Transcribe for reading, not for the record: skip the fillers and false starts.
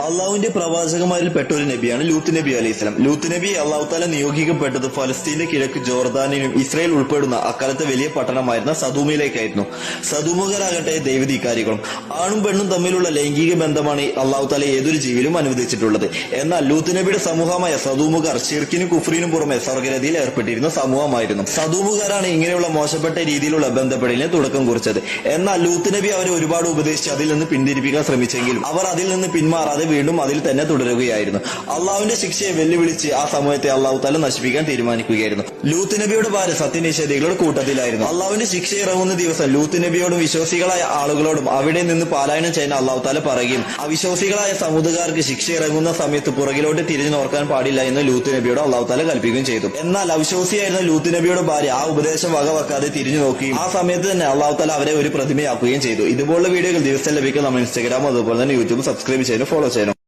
അള്ളാഹുവിന്റെ പ്രവാചകന്മാരിൽ പെട്ട ഒരു നബിയാണ് ലൂത്ത് നബി അലൈഹി സ്വലാം. ലൂത്ത് നബി അള്ളാഹു താല നിയോഗിക്കപ്പെട്ടത് ഫലസ്തീന്റെ കിഴക്ക് ജോർദാനിനും ഇസ്രായേൽ ഉൾപ്പെടുന്ന അക്കാലത്തെ വലിയ പട്ടണമായിരുന്ന സദൂമിലേക്കായിരുന്നു. സദൂമുകാരാകട്ടെ ദൈവധികാരികളും. ആണും പെണ്ണും തമ്മിലുള്ള ലൈംഗിക ബന്ധമാണ് അള്ളാഹു താല ഏതൊരു ജീവിയിലും അനുവദിച്ചിട്ടുള്ളത്. എന്നാൽ ലൂത്ത് നബിയുടെ സമൂഹമായ സദൂമുകാർ ഷിർക്കിനും കുഫ്രിനും പുറമെ സ്വർഗരതിയിൽ ഏർപ്പെട്ടിരുന്ന സമൂഹമായിരുന്നു. സദൂമുകാരാണ് ഇങ്ങനെയുള്ള മോശപ്പെട്ട രീതിയിലുള്ള ബന്ധപ്പെടലിന് തുടക്കം കുറിച്ചത്. എന്നാൽ ലൂത്ത് നബി അവരെ ഒരുപാട് ഉപദേശിച്ച് അതിൽ നിന്ന് പിന്തിരിപ്പിക്കാൻ ശ്രമിച്ചെങ്കിലും അവർ അതിൽ നിന്ന് പിന്മാറാതെ വീണ്ടും അതിൽ തന്നെ തുടരുകയായിരുന്നു. അള്ളാഹുവിന്റെ ശിക്ഷയെ വെല്ലുവിളിച്ച് ആ സമൂഹത്തെ അള്ളാഹു താല നശിപ്പിക്കാൻ തീരുമാനിക്കുകയായിരുന്നു. ലൂത്ത് നബിയുടെ ഭാര്യ സത്യനിഷേധികളുടെ കൂട്ടത്തിലായിരുന്നു. അള്ളാഹുവിന്റെ ശിക്ഷ ഇറങ്ങുന്ന ദിവസം ലൂത്ത് നബിയോടും വിശ്വാസികളായ ആളുകളോടും അവിടെ നിന്ന് പലായനം ചെയ്യാൻ അള്ളാഹു താല പറയുകയും അവിശ്വാസികളായ സമുദായക്കാർക്ക് ശിക്ഷ ഇറങ്ങുന്ന സമയത്ത് പുറകിലോട്ട് തിരിഞ്ഞു നോക്കാൻ പാടില്ല എന്ന് ലൂത്ത് നബിയോട് അള്ളാഹു താല കൽപ്പിക്കുകയും ചെയ്തു. എന്നാൽ അവിശ്വാസിയായിരുന്ന ലൂത്ത് നബിയുടെ ഭാര്യ ആ ഉപദേശം വകവെക്കാതെ തിരിഞ്ഞു നോക്കുകയും ആ സമയത്ത് തന്നെ അള്ളാഹു താല അവരെ ഒരു പ്രതിമയാക്കുകയും ചെയ്തു. ഇതുപോലുള്ള വീഡിയോകൾ ദിവസം ലഭിക്കാൻ നമ്മൾ ഇൻസ്റ്റാഗ്രാം അതുപോലെ തന്നെ യൂട്യൂബ് സബ്സ്ക്രൈബ് ചെയ്യാനും ഫോളോ ചെയ്യാനും.